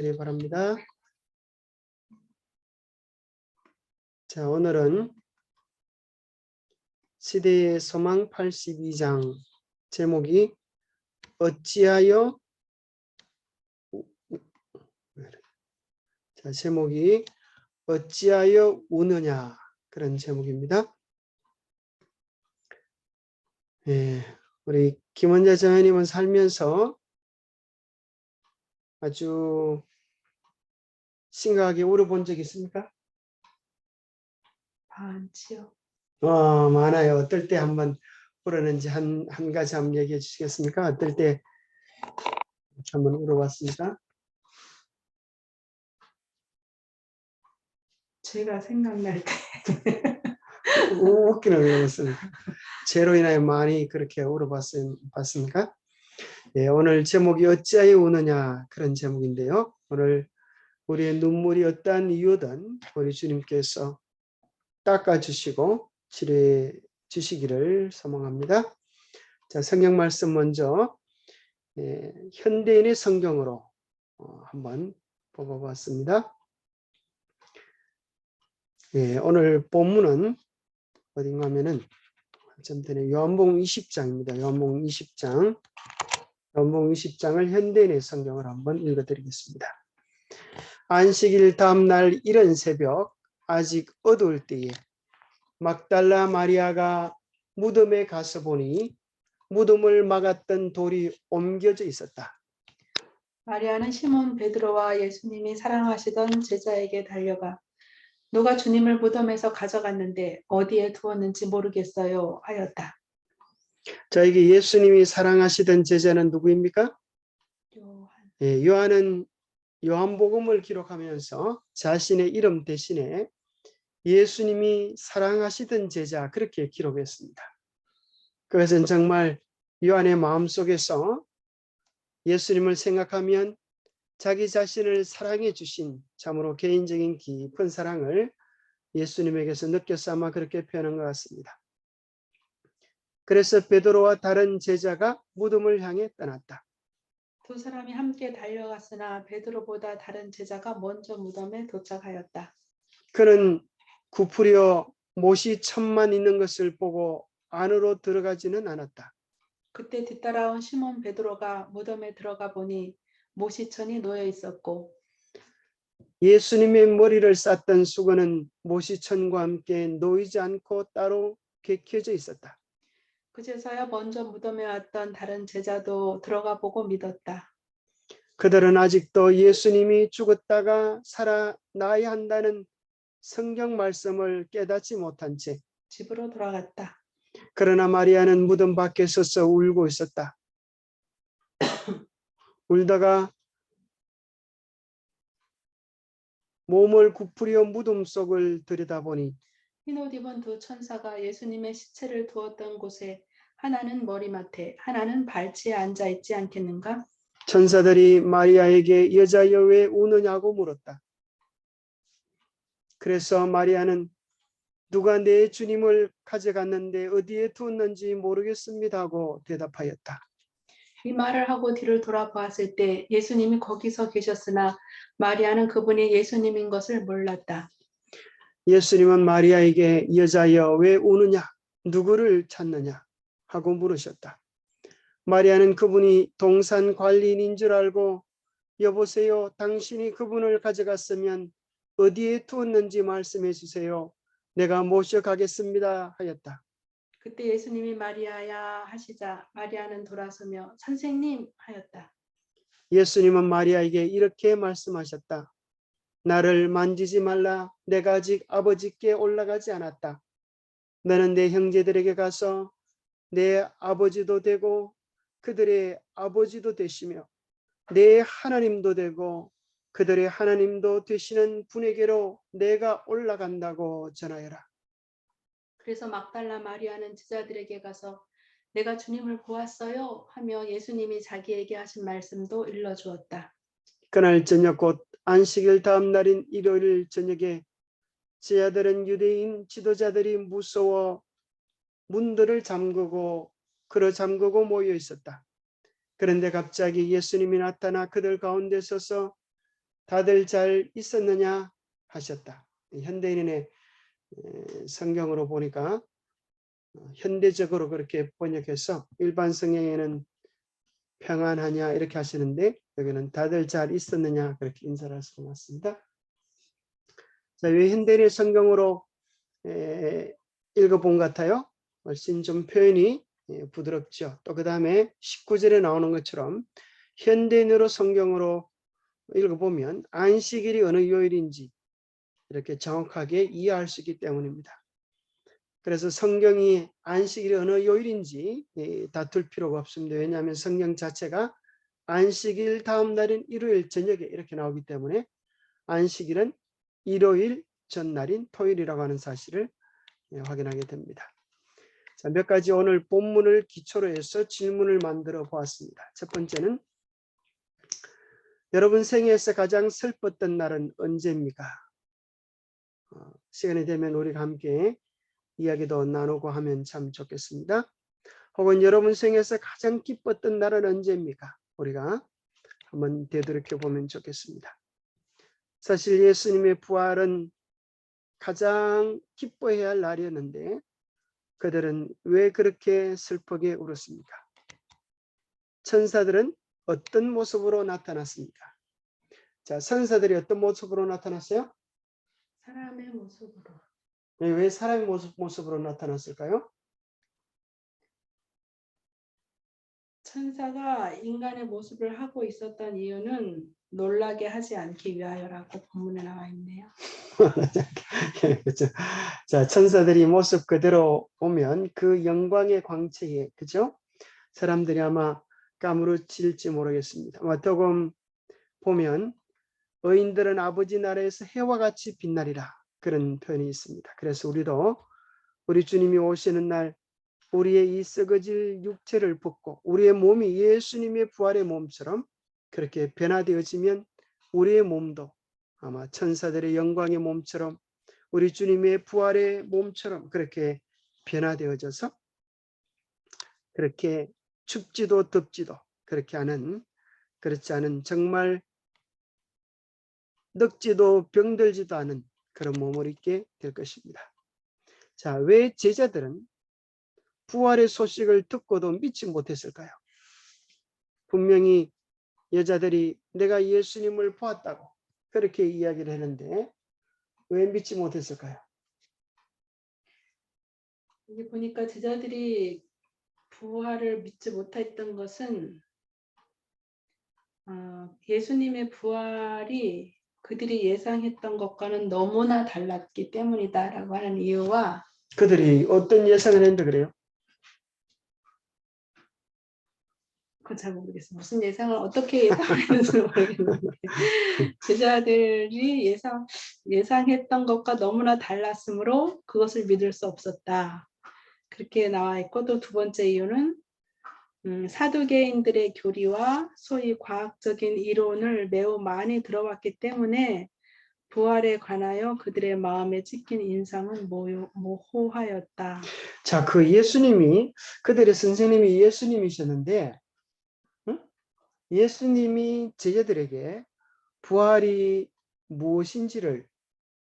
되길 바랍니다. 자, 오늘은 시대의 소망 82장 제목이 어찌하여 제목이 어찌하여 우느냐 그런 제목입니다. 우리 김원자 장로님은 살면서 아주 심각하게 울어본 적 있습니까? 많지요. 많아요. 어떨 때 한번 울었는지 한 가지 한번 얘기해 주시겠습니까? 어떨 때 한번 울어봤습니까? 제가 생각날 때. 웃기는 왜 웃습니까? 죄로 인하여 많이 그렇게 울어봤습니까? 예, 오늘 제목이 어찌하여 우느냐 그런 제목인데요. 오늘 우리의 눈물이 어떠한 이유든 우리 주님께서 닦아주시고 치료해 주시기를 소망합니다. 자, 성경 말씀 먼저 현대인의 성경으로 한번 뽑아봤습니다. 오늘 본문은 어딘가 하면은 요한복음 20장입니다. 요한복음 20장. 요한복음 20장을 현대인의 성경을 한번 읽어드리겠습니다. 안식일 다음 날 이른 새벽 아직 어두울 때에 막달라 마리아가 무덤에 가서 보니 무덤을 막았던 돌이 옮겨져 있었다. 마리아는 시몬 베드로와 예수님이 사랑하시던 제자에게 달려가 누가 주님을 무덤에서 가져갔는데 어디에 두었는지 모르겠어요 하였다. 저에게 예수님이 사랑하시던 제자는 누구입니까? 요한. 요한은 요한복음을 기록하면서 자신의 이름 대신에 예수님이 사랑하시던 제자 그렇게 기록했습니다. 그것은 정말 요한의 마음속에서 예수님을 생각하면 자기 자신을 사랑해 주신 참으로 개인적인 깊은 사랑을 예수님에게서 느껴서 아마 그렇게 표현한 것 같습니다. 그래서 베드로와 다른 제자가 무덤을 향해 떠났다. 두 사람이 함께 달려갔으나 베드로보다 다른 제자가 먼저 무덤에 도착하였다. 그는 구부려 못이 천만 있는 것을 보고 안으로 들어가지는 않았다. 그때 뒤따라온 시몬 베드로가 무덤에 들어가 보니 못이 천이 놓여 있었고 예수님의 머리를 쌌던 수건은 모시천과 함께 놓이지 않고 따로 개켜져 있었다. 그제서야 먼저 무덤에 왔던 다른 제자도 들어가 보고 믿었다. 그들은 아직도 예수님이 죽었다가 살아나야 한다는 성경 말씀을 깨닫지 못한 채 집으로 돌아갔다. 그러나 마리아는 무덤 밖에 서서 울고 있었다. 울다가 몸을 굽으려 무덤 속을 들여다보니 흰옷 입은 두 천사가 예수님의 시체를 두었던 곳에 하나는 머리맡에 하나는 발치에 앉아 있지 않겠는가? 천사들이 마리아에게 여자여 왜 우느냐고 물었다. 그래서 마리아는 누가 내 주님을 가져갔는데 어디에 두었는지 모르겠습니다 하고 대답하였다. 이 말을 하고 뒤를 돌아보았을 때 예수님이 거기서 계셨으나 마리아는 그분이 예수님인 것을 몰랐다. 예수님은 마리아에게 여자여 왜 우느냐 누구를 찾느냐 하고 물으셨다. 마리아는 그분이 동산 관리인인 줄 알고 여보세요 당신이 그분을 가져갔으면 어디에 두었는지 말씀해 주세요. 내가 모셔가겠습니다 하였다. 그때 예수님이 마리아야 하시자 마리아는 돌아서며 선생님 하였다. 예수님은 마리아에게 이렇게 말씀하셨다. 나를 만지지 말라. 내가 아직 아버지께 올라가지 않았다. 너는 내 형제들에게 가서 내 아버지도 되고 그들의 아버지도 되시며 내 하나님도 되고 그들의 하나님도 되시는 분에게로 내가 올라간다고 전하여라. 그래서 막달라 마리아는 제자들에게 가서 내가 주님을 보았어요 하며 예수님이 자기에게 하신 말씀도 일러주었다. 그날 저녁 곧 안식일 다음 날인 일요일 저녁에 제자들은 유대인 지도자들이 무서워 문들을 잠그고 모여 있었다. 그런데 갑자기 예수님이 나타나 그들 가운데 서서 다들 잘 있었느냐 하셨다. 현대인의 성경으로 보니까 현대적으로 그렇게 번역해서 일반 성경에는 평안하냐 이렇게 하시는데 여기는 다들 잘 있었느냐 그렇게 인사를 하시고 맞습니다. 자, 왜 현대인의 성경으로 읽어본 것 같아요? 훨씬 좀 표현이 부드럽죠. 또 그 다음에 19절에 나오는 것처럼 현대인으로 성경으로 읽어보면 안식일이 어느 요일인지 이렇게 정확하게 이해할 수 있기 때문입니다. 그래서 성경이 안식일이 어느 요일인지 다툴 필요가 없습니다. 왜냐하면 성경 자체가 안식일 다음 날인 일요일 저녁에 이렇게 나오기 때문에 안식일은 일요일 전날인 토요일이라고 하는 사실을 확인하게 됩니다. 자, 몇 가지 오늘 본문을 기초로 해서 질문을 만들어 보았습니다. 첫 번째는 여러분 생애에서 가장 슬펐던 날은 언제입니까? 시간이 되면 우리가 함께 이야기도 나누고 하면 참 좋겠습니다. 혹은 여러분 생에서 가장 기뻤던 날은 언제입니까? 우리가 한번 되돌이켜 보면 좋겠습니다. 사실 예수님의 부활은 가장 기뻐해야 할 날이었는데 그들은 왜 그렇게 슬프게 울었습니까? 천사들은 어떤 모습으로 나타났습니까? 자, 천사들이 어떤 모습으로 나타났어요? 사람의 모습으로. 왜 사람의 모습으로 나타났을까요? 천사가 인간의 모습을 하고 있었던 이유는 놀라게 하지 않기 위하여라고 본문에 나와 있네요. 그렇죠. 자, 천사들이 모습 그대로 오면 그 영광의 광채에, 그죠? 사람들이 아마 까무러칠지 모르겠습니다. 마태복음 보면 의인들은 아버지 나라에서 해와 같이 빛나리라 그런 표현이 있습니다. 그래서 우리도 우리 주님이 오시는 날 우리의 이 썩어질 육체를 벗고 우리의 몸이 예수님의 부활의 몸처럼 그렇게 변화되어지면 우리의 몸도 아마 천사들의 영광의 몸처럼 우리 주님의 부활의 몸처럼 그렇게 변화되어져서 그렇게 춥지도 덥지도 그렇게 하는 그렇지 않은 정말 늙지도 병들지도 않은 그런 몸을 입게 될 것입니다. 자, 왜 제자들은 부활의 소식을 듣고도 믿지 못했을까요? 분명히 여자들이 내가 예수님을 보았다고 그렇게 이야기를 했는데 왜 믿지 못했을까요? 여기 보니까 제자들이 부활을 믿지 못했던 것은 예수님의 부활이 그들이 예상했던 것과는 너무나 달랐기 때문이다라고 하는 이유와 그들이 어떤 예상을 했는데 그래요? 그건 잘 모르겠어요. 무슨 예상을 어떻게 예상했는지 모르겠는데 제자들이 예상했던 것과 너무나 달랐으므로 그것을 믿을 수 없었다. 그렇게 나와 있고 또 두 번째 이유는 사두개인들의 교리와 소위 과학적인 이론을 매우 많이 들어왔기 때문에 부활에 관하여 그들의 마음에 찍힌 인상은 모호하였다. 자, 그 예수님이 그들의 선생님이 예수님이셨는데 예수님이 제자들에게 부활이 무엇인지를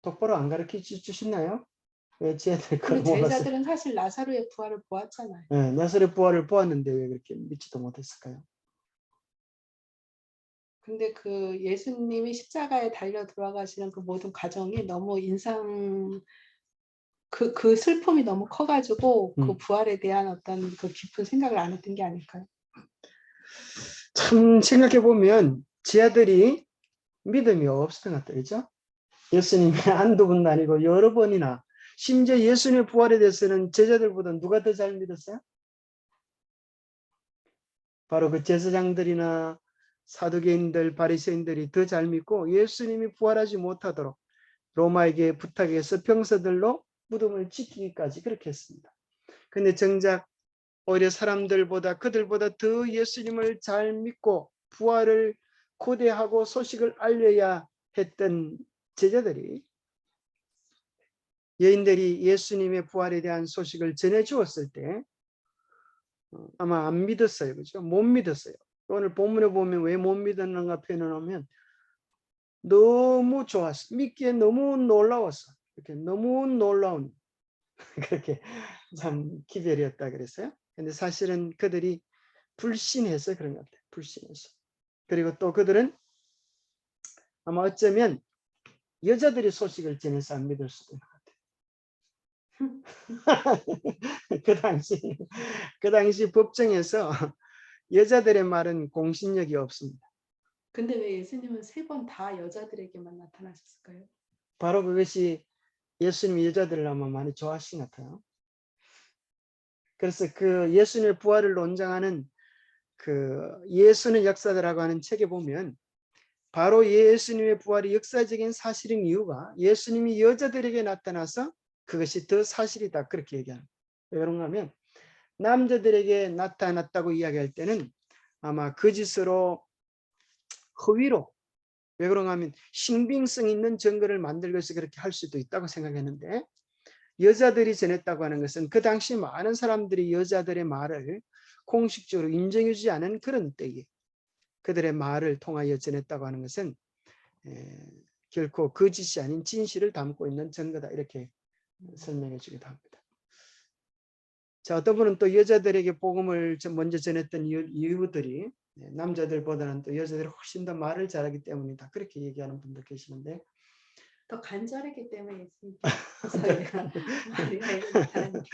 똑바로 안 가르쳐 주셨나요? 왜 제자들이 그걸 근데 몰랐어요? 제자들은 사실 나사로의 부활을 보았잖아요. 네, 나사렛 부활을 보았는데 왜 그렇게 믿지도 못했을까요? 근데 그 예수님이 십자가에 달려 들어가시는 그 모든 과정이 너무 그 슬픔이 너무 커가지고 그 부활에 대한 어떤 그 깊은 생각을 안 했던 게 아닐까요? 참 생각해 보면 제자들이 믿음이 없었던 것 같아요. 그렇죠? 예수님이 한두 번도 아니고 여러 번이나 심지어 예수님의 부활에 대해서는 제자들보다 누가 더 잘 믿었어요? 바로 그 제사장들이나 사두개인들, 바리새인들이 더 잘 믿고 예수님이 부활하지 못하도록 로마에게 부탁해서 병사들로 무덤을 지키기까지 그렇게 했습니다. 근데 정작 오히려 사람들보다 그들보다 더 예수님을 잘 믿고 부활을 고대하고 소식을 알려야 했던 제자들이 여인들이 예수님의 부활에 대한 소식을 전해 주었을 때 아마 안 믿었어요. 그죠? 못 믿었어요. 오늘 본문에 보면 왜 못 믿었는가 표현을 하면 너무 좋았어. 믿기에 너무 놀라웠어. 이렇게 너무 놀라운 그렇게 참 기별이었다 그랬어요. 근데 사실은 그들이 불신해서 그런 것 같아요. 불신해서. 그리고 또 그들은 아마 어쩌면 여자들이 소식을 전해서 안 믿을 수도 있는 것 같아요. 그 당시 법정에서 여자들의 말은 공신력이 없습니다. 근데 왜 예수님은 3번 다 여자들에게만 나타나셨을까요? 바로 그것이 예수님이 여자들을 아마 많이 좋아하신 것 같아요. 그래서 그 예수님의 부활을 논증하는 그 예수는 역사다라고 하는 책에 보면 바로 예수님의 부활이 역사적인 사실인 이유가 예수님이 여자들에게 나타나서 그것이 더 사실이다 그렇게 얘기합니다. 왜 그런가 하면 남자들에게 나타났다고 이야기할 때는 아마 거짓으로 허위로 왜 그런가 하면 신빙성 있는 증거를 만들기 위해서 그렇게 할 수도 있다고 생각했는데 여자들이 전했다고 하는 것은 그 당시 많은 사람들이 여자들의 말을 공식적으로 인정해주지 않은 그런 때에 그들의 말을 통하여 전했다고 하는 것은 결코 거짓이 아닌 진실을 담고 있는 증거다 이렇게 설명해 주기도 합니다. 자, 어떤 분은 또 여자들에게 복음을 먼저 전했던 이유들이 남자들보다는 또 여자들이 훨씬 더 말을 잘하기 때문이다 그렇게 얘기하는 분도 계시는데 더 간절했기 때문에 예수님께서 마리아에게 나타나는 게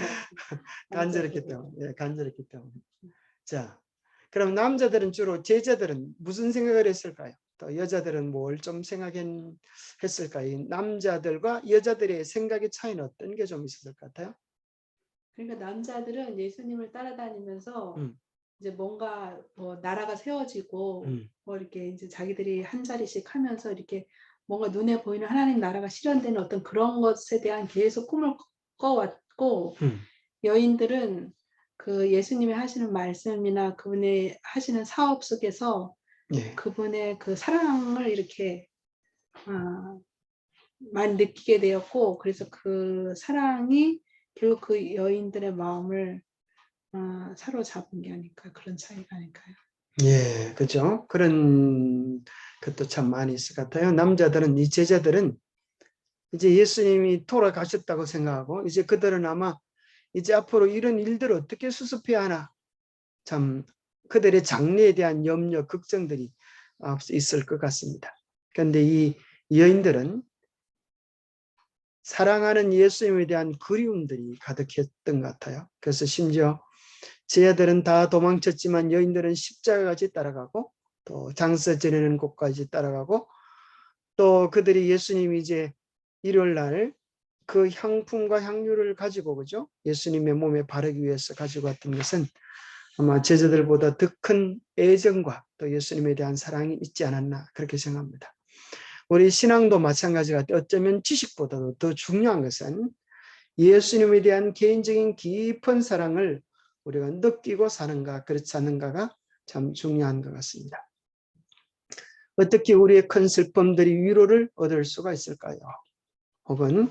간절했기 때문에 간절했기 때문에 자 그럼 남자들은 주로 제자들은 무슨 생각을 했을까요? 또 여자들은 뭘 좀 생각했을까요? 남자들과 여자들의 생각의 차이는 어떤 게 좀 있었을 것 같아요? 그러니까 남자들은 예수님을 따라다니면서 이제 뭔가 뭐 나라가 세워지고 뭐 이렇게 이제 자기들이 한 자리씩 하면서 이렇게 뭔가 눈에 보이는 하나님 나라가 실현되는 어떤 그런 것에 대한 계속 꿈을 꿔왔고 여인들은 그 예수님이 하시는 말씀이나 그분의 하시는 사업 속에서 네. 그분의 그 사랑을 이렇게 많이 느끼게 되었고 그래서 그 사랑이 결국 그 여인들의 마음을 사로잡은 게 아닐까 그런 차이가 아닐까요? 예, 그죠? 그런 것도 참 많이 있을 것 같아요. 남자들은 이 제자들은 이제 예수님이 돌아가셨다고 생각하고 이제 그들은 아마 이제 앞으로 이런 일들을 어떻게 수습해야 하나 참 그들의 장래에 대한 염려, 걱정들이 있을 것 같습니다. 그런데 이 여인들은 사랑하는 예수님에 대한 그리움들이 가득했던 것 같아요. 그래서 심지어 제자들은 다 도망쳤지만 여인들은 십자가까지 따라가고 또 장사 지내는 곳까지 따라가고 또 그들이 예수님이 이제 일요일 날 그 향품과 향유를 가지고 그죠? 예수님의 몸에 바르기 위해서 가지고 왔던 것은 아마 제자들보다 더 큰 애정과 또 예수님에 대한 사랑이 있지 않았나 그렇게 생각합니다. 우리 신앙도 마찬가지가 어쩌면 지식보다도 더 중요한 것은 예수님에 대한 개인적인 깊은 사랑을 우리가 느끼고 사는가 그렇지 않은가가 참 중요한 것 같습니다. 어떻게 우리의 큰 슬픔들이 위로를 얻을 수가 있을까요? 혹은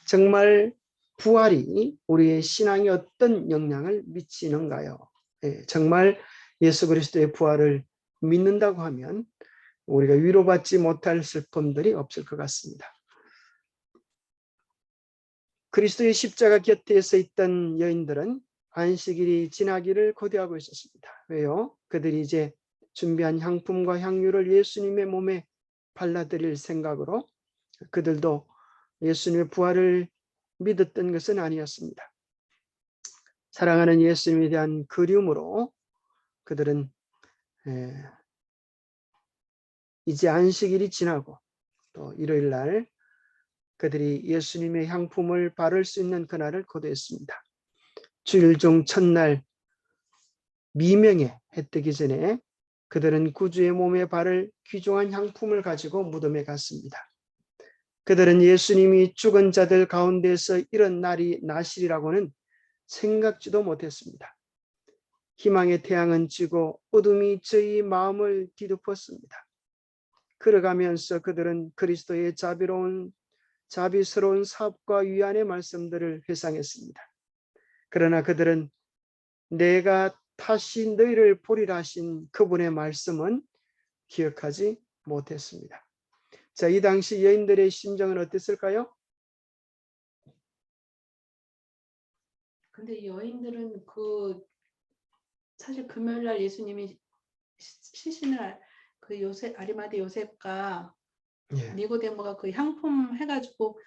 정말 부활이 우리의 신앙에 어떤 영향을 미치는가요? 정말 예수 그리스도의 부활을 믿는다고 하면 우리가 위로받지 못할 슬픔들이 없을 것 같습니다. 그리스도의 십자가 곁에 서 있던 여인들은 안식일이 지나기를 고대하고 있었습니다. 왜요? 그들이 이제 준비한 향품과 향유를 예수님의 몸에 발라드릴 생각으로 그들도 예수님의 부활을 믿었던 것은 아니었습니다. 사랑하는 예수님에 대한 그리움으로 그들은 이제 안식일이 지나고 또 일요일 날 그들이 예수님의 향품을 바를 수 있는 그날을 고대했습니다. 주일 중 첫날 미명에 해 뜨기 전에 그들은 구주의 몸에 바를 귀중한 향품을 가지고 무덤에 갔습니다. 그들은 예수님이 죽은 자들 가운데서 이런 날이 나시리라고는 생각지도 못했습니다. 희망의 태양은 지고 어둠이 저희 마음을 뒤덮었습니다. 걸어가면서 그들은 그리스도의 자비스러운 사업과 위안의 말씀들을 회상했습니다. 그러나 그들은 내가 다시 너희를 보리라 하신 그분의 말씀은 기억하지 못했습니다. 자, 이 당시 여인들의 심정은 어땠을까요? 근데 이 여인들은 사실 금요일 날 예수님이 시신을 그 요셉 아리마대 요셉과 예. 니고데모가 그 향품 해가지고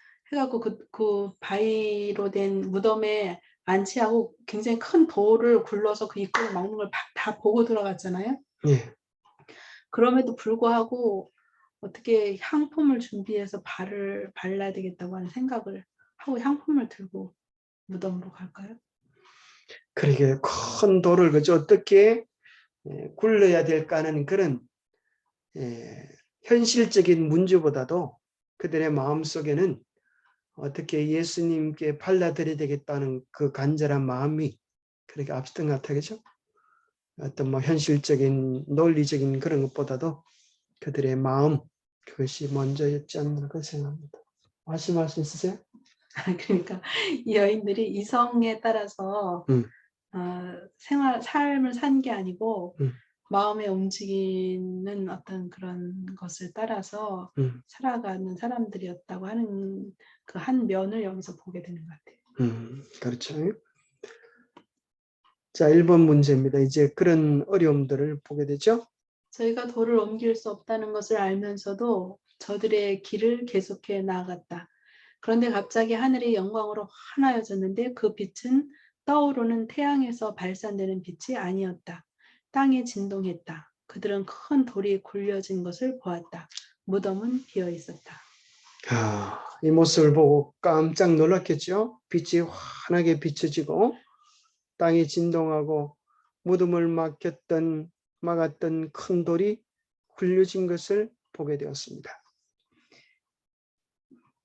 그 바위로 된 무덤에 안치하고 굉장히 큰 돌을 굴러서 그 입구를 막는 걸 다 보고 들어갔잖아요. 예. 그럼에도 불구하고 어떻게 향품을 준비해서 발라야 되겠다고 하는 생각을 하고 향품을 들고 무덤으로 갈까요? 그러게 큰 돌을 그저 어떻게 굴러야 될까 하는 그런 현실적인 문제보다도 그들의 마음속에는 어떻게 예수님께 발라드려야 되겠다는 그 간절한 마음이 그렇게 앞섰던 것 같아요. 그죠? 어떤 뭐 현실적인 논리적인 그런 것보다도 그들의 마음, 그것이 먼저였지 않나 그 생각합니다. 하실 말씀 있으세요? 그러니까 이 여인들이 이성에 따라서 삶을 산 게 아니고 마음에 움직이는 어떤 그런 것을 따라서 살아가는 사람들이었다고 하는 그 한 면을 여기서 보게 되는 것 같아요. 그렇죠. 자, 1번 문제입니다. 이제 그런 어려움들을 보게 되죠. 저희가 돌을 옮길 수 없다는 것을 알면서도 저들의 길을 계속해 나아갔다. 그런데 갑자기 하늘이 영광으로 환하여졌는데 그 빛은 떠오르는 태양에서 발산되는 빛이 아니었다. 땅이 진동했다. 그들은 큰 돌이 굴려진 것을 보았다. 무덤은 비어 있었다. 이 모습을 보고 깜짝 놀랐겠죠. 빛이 환하게 비춰지고 땅이 진동하고 무덤을 막았던 큰 돌이 굴려진 것을 보게 되었습니다.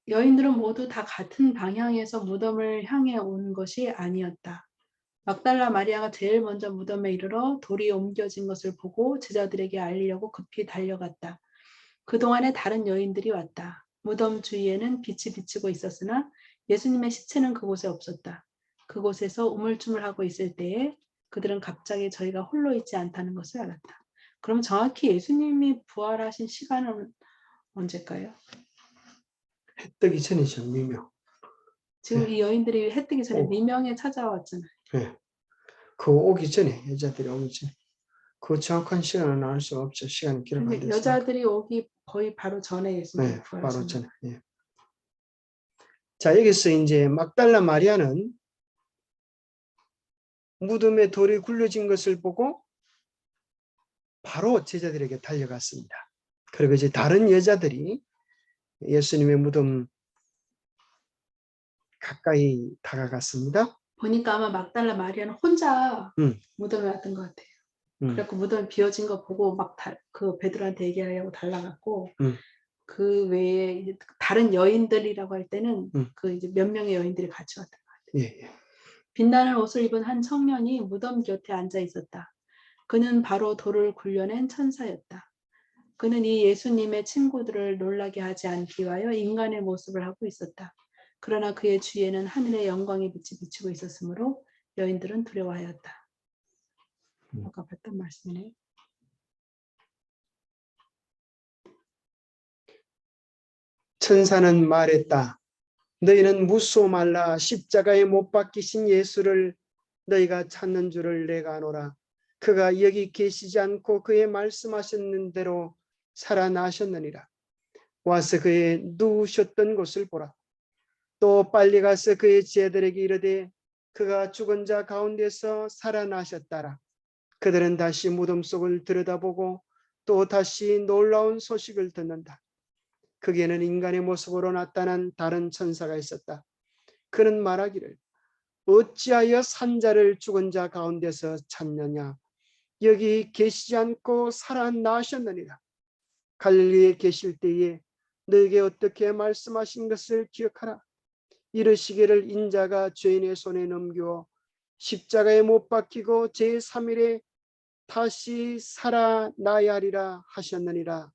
여인들은 모두 다 같은 방향에서 무덤을 향해 온 것이 아니었다. 막달라 마리아가 제일 먼저 무덤에 이르러 돌이 옮겨진 것을 보고 제자들에게 알리려고 급히 달려갔다. 그동안에 다른 여인들이 왔다. 무덤 주위에는 빛이 비치고 있었으나 예수님의 시체는 그곳에 없었다. 그곳에서 우물쭈물하고 있을 때에 그들은 갑자기 저희가 홀로 있지 않다는 것을 알았다. 그럼 정확히 예수님이 부활하신 시간은 언제일까요? 해 뜨기 전이죠. 미명. 지금 네. 이 여인들이 해 뜨기 전에 미명에 찾아왔잖아요. 네. 그 오기 전에, 여자들이 오기 전에. 그 정확한 시간은 알 수 없죠. 시간이 기록 안 됐으니까. 여자들이 오기 거의 바로 전에 예수님이 네, 바로 부활하신 전에. 예. 자, 여기서 이제 막달라 마리아는 무덤에 돌이 굴려진 것을 보고 바로 제자들에게 달려갔습니다. 그리고 이제 다른 여자들이 예수님의 무덤 가까이 다가갔습니다. 보니까 아마 막달라 마리아는 혼자 음. 무덤에 왔던 것 같아요. 그래갖고 무덤 비어진 거 보고 막 그 베드로한테 얘기하려고 달라갔고 그 외에 다른 여인들이라고 할 때는 그 이제 몇 명의 여인들이 같이 왔던 것 같아요. 예. 빛나는 옷을 입은 한 청년이 무덤 곁에 앉아 있었다. 그는 바로 돌을 굴려낸 천사였다. 그는 이 예수님의 친구들을 놀라게 하지 않기 위하여 인간의 모습을 하고 있었다. 그러나 그의 주위에는 하늘의 영광의 빛이 비치고 있었으므로 여인들은 두려워하였다. 아까 봤던 말씀이네요. 천사는 말했다. 너희는 무수호 말라. 십자가에 못 박히신 예수를 너희가 찾는 줄을 내가 아노라. 그가 여기 계시지 않고 그의 말씀하셨는 대로 살아나셨느니라. 와서 그의 누우셨던 곳을 보라. 또 빨리 가서 그의 제자들에게 이르되 그가 죽은 자 가운데서 살아나셨다라. 그들은 다시 무덤 속을 들여다보고 또 다시 놀라운 소식을 듣는다. 거기에는 인간의 모습으로 나타난 다른 천사가 있었다. 그는 말하기를 어찌하여 산자를 죽은 자 가운데서 찾느냐. 여기 계시지 않고 살아나셨느니라. 갈릴리에 계실 때에 너에게 어떻게 말씀하신 것을 기억하라. 이르시기를 인자가 죄인의 손에 넘겨 십자가에 못 박히고 제3일에 다시 살아나야 하리라 하셨느니라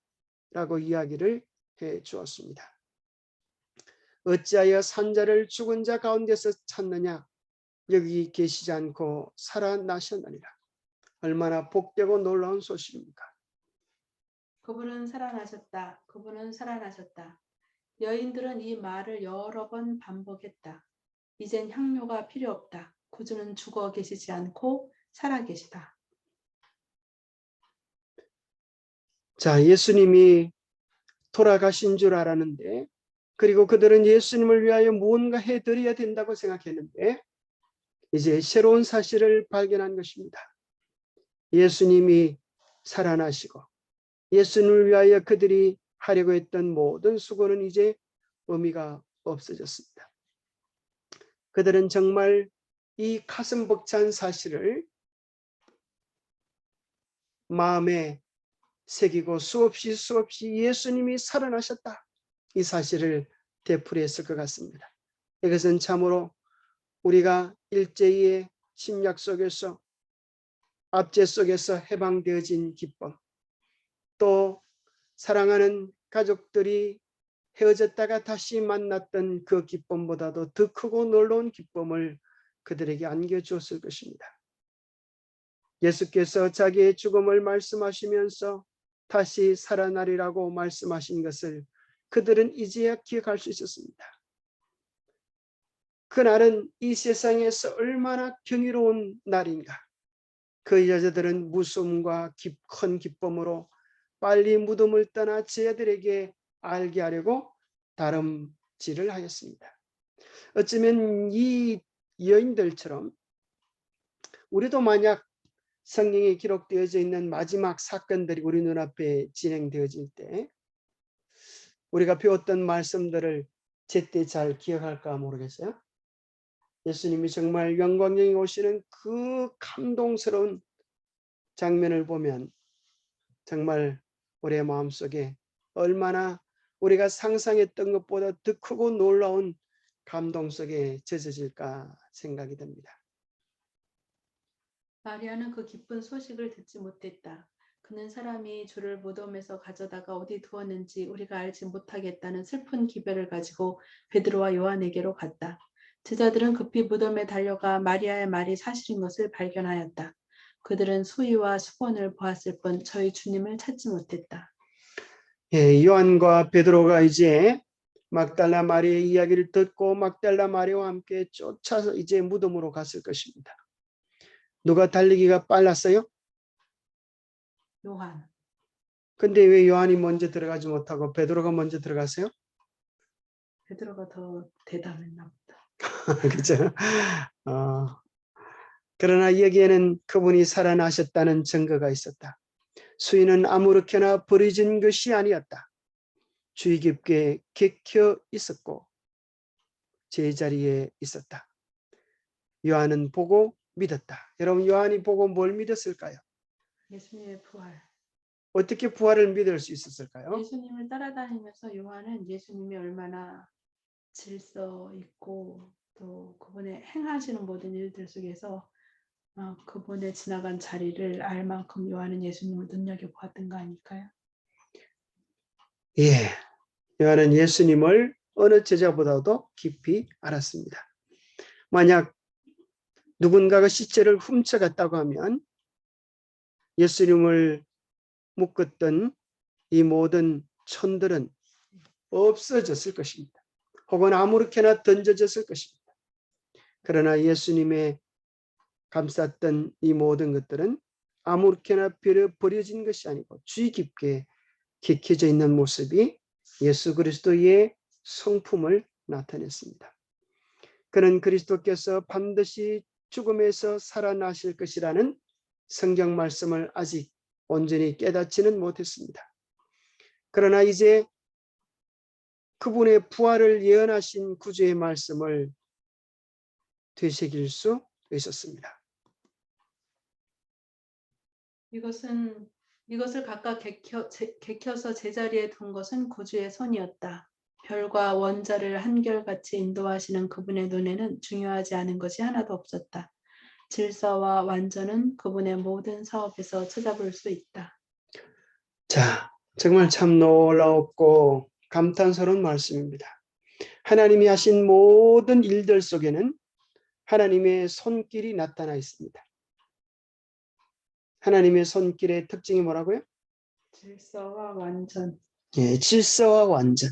라고 이야기를 해 주었습니다. 어찌하여 산자를 죽은 자 가운데서 찾느냐. 여기 계시지 않고 살아나셨느니라. 얼마나 복되고 놀라운 소식입니까? 그분은 살아나셨다. 그분은 살아나셨다. 여인들은 이 말을 여러 번 반복했다. 이젠 향료가 필요 없다. 구주는 죽어 계시지 않고 살아 계시다. 자, 예수님이 돌아가신 줄 알았는데, 그리고 그들은 예수님을 위하여 무언가 해드려야 된다고 생각했는데, 이제 새로운 사실을 발견한 것입니다. 예수님이 살아나시고 예수님을 위하여 그들이 하려고 했던 모든 수고는 이제 의미가 없어졌습니다. 그들은 정말 이 가슴 벅찬 사실을 마음에 새기고 수없이 예수님이 살아나셨다, 이 사실을 되풀이했을 것 같습니다. 이것은 참으로 우리가 일제히의 침략 속에서, 압제 속에서 해방되어진 기쁨, 또 사랑하는 가족들이 헤어졌다가 다시 만났던 그 기쁨보다도 더 크고 놀라운 기쁨을 그들에게 안겨주었을 것입니다. 예수께서 자기의 죽음을 말씀하시면서 다시 살아나리라고 말씀하신 것을 그들은 이제야 기억할 수 있었습니다. 그날은 이 세상에서 얼마나 경이로운 날인가. 그 여자들은 무서움과 큰 기쁨으로 빨리 무덤을 떠나 제자들에게 알게 하려고 다름질을 하였습니다. 어쩌면 이 여인들처럼 우리도 만약 성경에 기록되어져 있는 마지막 사건들이 우리 눈앞에 진행되어질 때 우리가 배웠던 말씀들을 제때 잘 기억할까 모르겠어요. 예수님이 정말 영광에 오시는 그 감동스러운 장면을 보면 정말 우리의 마음속에 얼마나 우리가 상상했던 것보다 더 크고 놀라운 감동 속에 젖어질까 생각이 듭니다. 마리아는 그 기쁜 소식을 듣지 못했다. 그는 사람이 주를 무덤에서 가져다가 어디 두었는지 우리가 알지 못하겠다는 슬픈 기별을 가지고 베드로와 요한에게로 갔다. 제자들은 급히 무덤에 달려가 마리아의 말이 사실인 것을 발견하였다. 그들은 수의와 수건을 보았을 뿐 저희 주님을 찾지 못했다. 요한과 베드로가 이제 막달라 마리아의 이야기를 듣고 막달라 마리아와 함께 쫓아서 이제 무덤으로 갔을 것입니다. 누가 달리기가 빨랐어요? 요한. 근데 왜 요한이 먼저 들어가지 못하고 베드로가 먼저 들어갔어요? 베드로가 더 대담했나 보다. 그렇죠? 그러나 여기에는 그분이 살아나셨다는 증거가 있었다. 수인은 아무렇게나 버려진 것이 아니었다. 주의 깊게 객혀 있었고 제자리에 있었다. 요한은 보고 믿었다. 여러분, 요한이 보고 뭘 믿었을까요? 예수님의 부활. 어떻게 부활을 믿을 수 있었을까요? 예수님을 따라다니면서 요한은 예수님이 얼마나 질서 있고 또 그분의 행하시는 모든 일들 속에서 그분의 지나간 자리를 알 만큼 요한은 예수님을 눈여겨보았던 거 아닐까요? 예, 요한은 예수님을 어느 제자보다도 깊이 알았습니다. 만약 누군가가 시체를 훔쳐갔다고 하면 예수님을 묶었던 이 모든 천들은 없어졌을 것입니다. 혹은 아무렇게나 던져졌을 것입니다. 그러나 예수님의 감쌌던 이 모든 것들은 아무렇게나 버려진 것이 아니고 주의 깊게 객해져 있는 모습이 예수 그리스도의 성품을 나타냈습니다. 그는 그리스도께서 반드시 죽음에서 살아나실 것이라는 성경 말씀을 아직 온전히 깨닫지는 못했습니다. 그러나 이제 그분의 부활을 예언하신 구주의 말씀을 되새길 수 있었습니다. 이것을 각각 객혀서 제자리에 둔 것은 구주의 손이었다. 별과 원자를 한결같이 인도하시는 그분의 눈에는 중요하지 않은 것이 하나도 없었다. 질서와 완전은 그분의 모든 사업에서 찾아볼 수 있다. 자, 정말 참 놀라웠고 감탄스러운 말씀입니다. 하나님이 하신 모든 일들 속에는 하나님의 손길이 나타나 있습니다. 하나님의 손길의 특징이 뭐라고요? 질서와 완전. 예, 질서와 완전.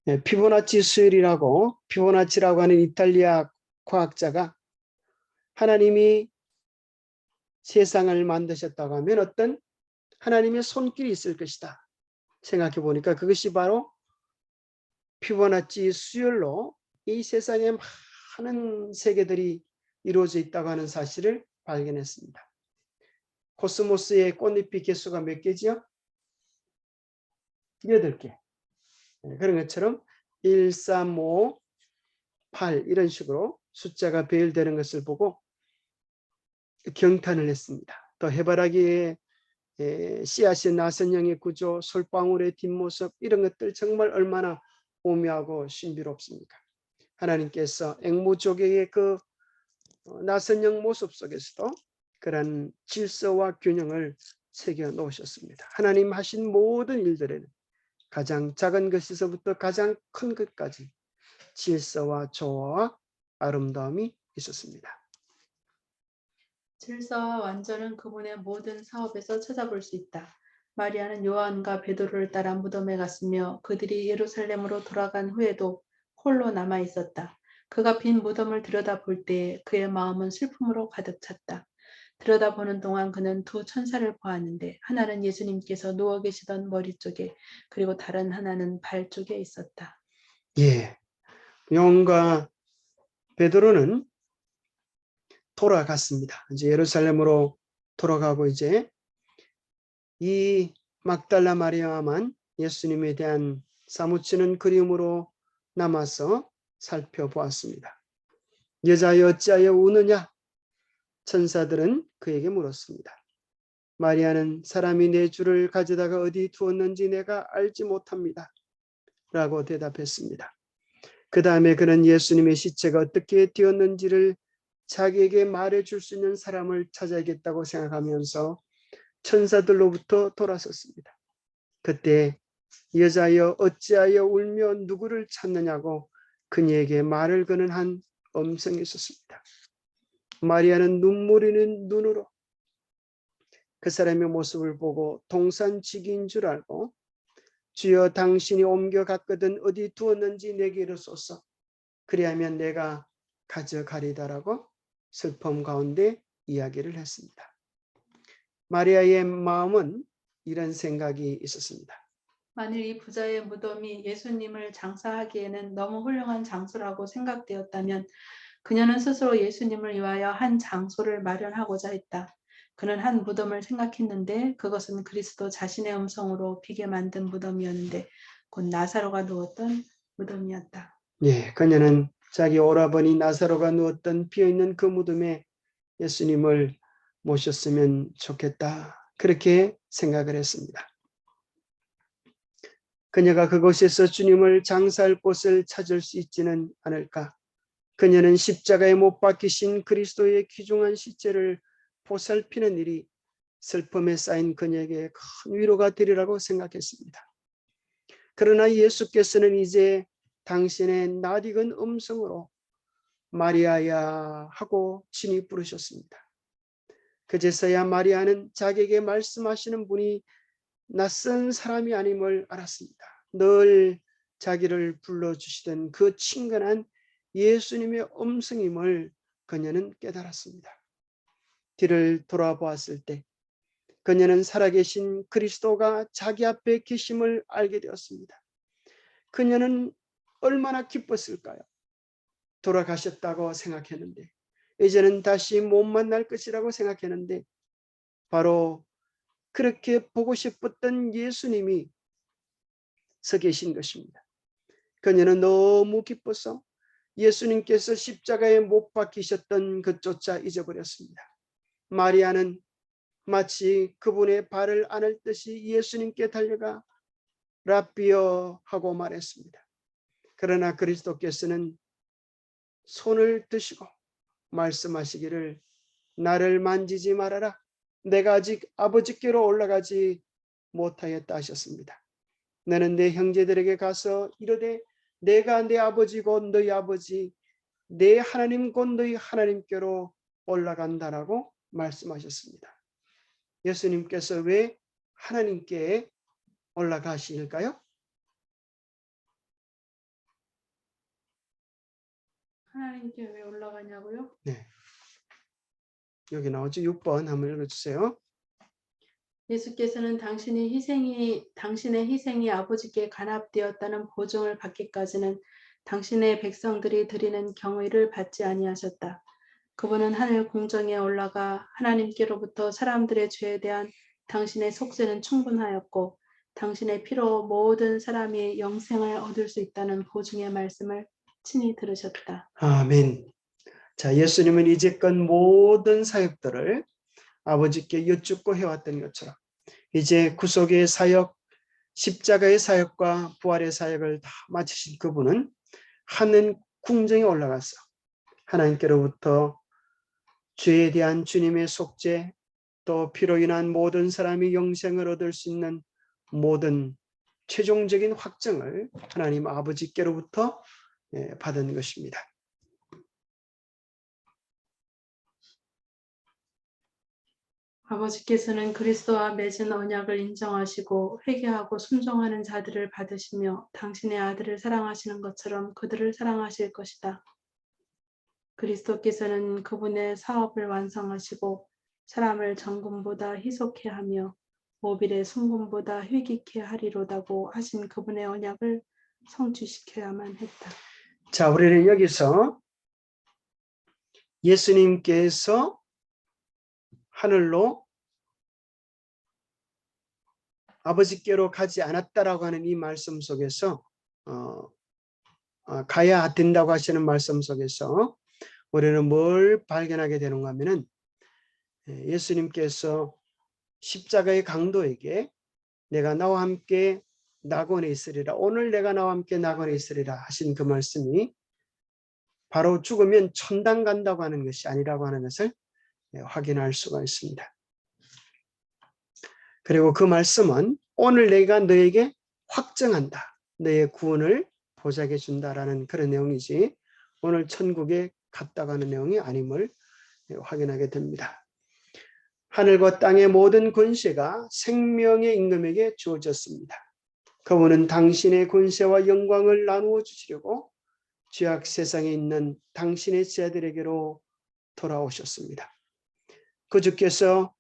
예, 피보나치 수열이라고 피보나치라고 하는 이탈리아 과학자가 하나님이 세상을 만드셨다고 하면 어떤 하나님의 손길이 있을 것이다 생각해 보니까 그것이 바로 피보나치 수열로 이 세상에 많은 세계들이 이루어져 있다고 하는 사실을 발견했습니다. 코스모스의 꽃잎이 개수가 몇 개지요? 8개. 그런 것처럼 1, 3, 5, 8 이런 식으로 숫자가 배열되는 것을 보고 경탄을 했습니다. 또 해바라기의 씨앗의 나선형의 구조, 솔방울의 뒷모습 이런 것들 정말 얼마나 오묘하고 신비롭습니까? 하나님께서 앵무조개의 그 나선형 모습 속에서도 그런 질서와 균형을 새겨 놓으셨습니다. 하나님 하신 모든 일들에는 가장 작은 것에서부터 가장 큰 것까지 질서와 조화와 아름다움이 있었습니다. 질서와 완전은 그분의 모든 사업에서 찾아볼 수 있다. 마리아는 요한과 베드로를 따라 무덤에 갔으며 그들이 예루살렘으로 돌아간 후에도 홀로 남아 있었다. 그가 빈 무덤을 들여다볼 때에 그의 마음은 슬픔으로 가득 찼다. 들여다보는 동안 그는 두 천사를 보았는데 하나는 예수님께서 누워 계시던 머리 쪽에 그리고 다른 하나는 발 쪽에 있었다. 예, 요한과 베드로는 돌아갔습니다. 이제 예루살렘으로 돌아가고 이제 이 막달라 마리아만 예수님에 대한 사무치는 그리움으로 남아서 살펴보았습니다. 여자여 어찌하여 우느냐? 천사들은 그에게 물었습니다. 마리아는 사람이 내 주를 가져다가 어디 두었는지 내가 알지 못합니다. 라고 대답했습니다. 그 다음에 그는 예수님의 시체가 어떻게 되었는지를 자기에게 말해줄 수 있는 사람을 찾아야겠다고 생각하면서 천사들로부터 돌아섰습니다. 그때 여자여 어찌하여 울며 누구를 찾느냐고 그녀에게 말을 거는 한 음성이 있었습니다. 마리아는 눈물이 있는 눈으로 그 사람의 모습을 보고 동산지기인 줄 알고 주여 당신이 옮겨갔거든 어디 두었는지 내게 이르소서 그리하면 내가 가져가리다라고 슬픔 가운데 이야기를 했습니다. 마리아의 마음은 이런 생각이 있었습니다. 만일 이 부자의 무덤이 예수님을 장사하기에는 너무 훌륭한 장소라고 생각되었다면 그녀는 스스로 예수님을 위하여 한 장소를 마련하고자 했다. 그는 한 무덤을 생각했는데 그것은 그리스도 자신의 음성으로 비게 만든 무덤이었는데 곧 나사로가 누웠던 무덤이었다. 예, 그녀는 자기 오라버니 나사로가 누웠던 비어있는 그 무덤에 예수님을 모셨으면 좋겠다. 그렇게 생각을 했습니다. 그녀가 그곳에서 주님을 장사할 곳을 찾을 수 있지는 않을까. 그녀는 십자가에 못 박히신 그리스도의 귀중한 시체를 보살피는 일이 슬픔에 쌓인 그녀에게 큰 위로가 되리라고 생각했습니다. 그러나 예수께서는 이제 당신의 낯익은 음성으로 마리아야 하고 친히 부르셨습니다. 그제서야 마리아는 자기에게 말씀하시는 분이 낯선 사람이 아님을 알았습니다. 늘 자기를 불러주시던 그 친근한 예수님의 음성임을 그녀는 깨달았습니다. 뒤를 돌아보았을 때 그녀는 살아계신 그리스도가 자기 앞에 계심을 알게 되었습니다. 그녀는 얼마나 기뻤을까요? 돌아가셨다고 생각했는데 이제는 다시 못 만날 것이라고 생각했는데 바로 그렇게 보고 싶었던 예수님이 서 계신 것입니다. 그녀는 너무 기뻐서 예수님께서 십자가에 못 박히셨던 것조차 잊어버렸습니다. 마리아는 마치 그분의 발을 안을 듯이 예수님께 달려가 라비어 하고 말했습니다. 그러나 그리스도께서는 손을 드시고 말씀하시기를 나를 만지지 말아라. 내가 아직 아버지께로 올라가지 못하였다 하셨습니다. 너는 내 형제들에게 가서 이르되 내가 내 아버지 곧 너희 아버지 내 하나님 곧 너희 하나님께로 올라간다라고 말씀하셨습니다. 예수님께서 왜 하나님께 올라가실까요? 하나님께 왜 올라가냐고요? 네. 여기 나오죠. 6번 한번 읽어주세요. 예수께서는 당신의 희생이 아버지께 간합되었다는 보증을 받기까지는 당신의 백성들이 드리는 경의를 받지 아니하셨다. 그분은 하늘 궁정에 올라가 하나님께로부터 사람들의 죄에 대한 당신의 속죄는 충분하였고 당신의 피로 모든 사람이 영생을 얻을 수 있다는 보증의 말씀을 친히 들으셨다. 아멘. 자, 예수님은 이제껏 모든 사역들을 아버지께 여쭙고 해왔던 것처럼 이제 구속의 사역, 십자가의 사역과 부활의 사역을 다 마치신 그분은 하늘 궁정에 올라가서 하나님께로부터 죄에 대한 주님의 속죄, 또 피로 인한 모든 사람이 영생을 얻을 수 있는 모든 최종적인 확정을 하나님 아버지께로부터 받은 것입니다. 아버지께서는 그리스도와 맺은 언약을 인정하시고 회개하고 순종하는 자들을 받으시며 당신의 아들을 사랑하시는 것처럼 그들을 사랑하실 것이다. 그리스도께서는 그분의 사업을 완성하시고 사람을 정금보다 희속해 하며 모빌의 순금보다 희귀케 하리로다고 하신 그분의 언약을 성취시켜야만 했다. 자, 우리는 여기서 예수님께서 하늘로 아버지께로 가지 않았다라고 하는 이 말씀 속에서 가야 된다고 하시는 말씀 속에서 우리는 뭘 발견하게 되는가 하면은 예수님께서 십자가의 강도에게 내가 나와 함께 낙원에 있으리라, 오늘 내가 나와 함께 낙원에 있으리라 하신 그 말씀이 바로 죽으면 천당 간다고 하는 것이 아니라고 하는 것을 확인할 수가 있습니다. 그리고 그 말씀은 오늘 내가 너에게 확정한다, 너의 구원을 보장해 준다라는 그런 내용이지 오늘 천국에 갔다고 하는 내용이 아님을 확인하게 됩니다. 하늘과 땅의 모든 권세가 생명의 임금에게 주어졌습니다. 그분은 당신의 권세와 영광을 나누어 주시려고 죄악 세상에 있는 당신의 제자들에게로 돌아오셨습니다. 그 주께서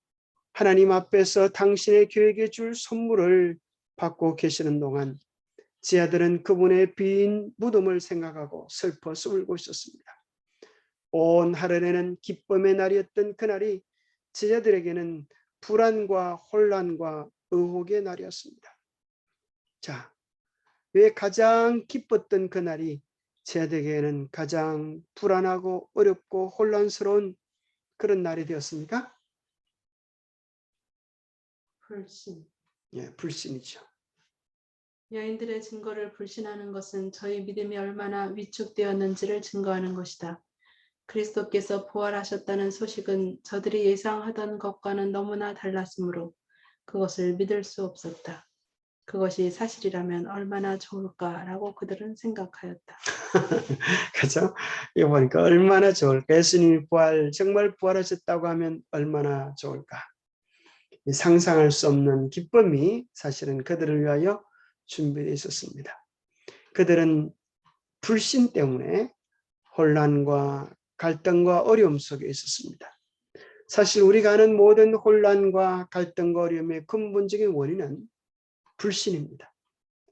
하나님 앞에서 당신의 교회에게 줄 선물을 받고 계시는 동안 제자들은 그분의 빈 무덤을 생각하고 슬퍼서 울고 있었습니다. 온 하늘에는 기쁨의 날이었던 그날이 제자들에게는 불안과 혼란과 의혹의 날이었습니다. 자, 왜 가장 기뻤던 그날이 제자들에게는 가장 불안하고 어렵고 혼란스러운 그런 날이 되었습니까? 불신. 예, 불신이죠. 여인들의 증거를 불신하는 것은 저희 믿음이 얼마나 위축되었는지를 증거하는 것이다. 그리스도께서 부활하셨다는 소식은 저들이 예상하던 것과는 너무나 달랐으므로 그것을 믿을 수 없었다. 그것이 사실이라면 얼마나 좋을까라고 그들은 생각하였다. 그렇죠? 이거 보니까 얼마나 좋을까. 예수님이 정말 부활하셨다고 하면 얼마나 좋을까. 상상할 수 없는 기쁨이 사실은 그들을 위하여 준비되어 있었습니다. 그들은 불신 때문에 혼란과 갈등과 어려움 속에 있었습니다. 사실 우리가 아는 모든 혼란과 갈등과 어려움의 근본적인 원인은 불신입니다.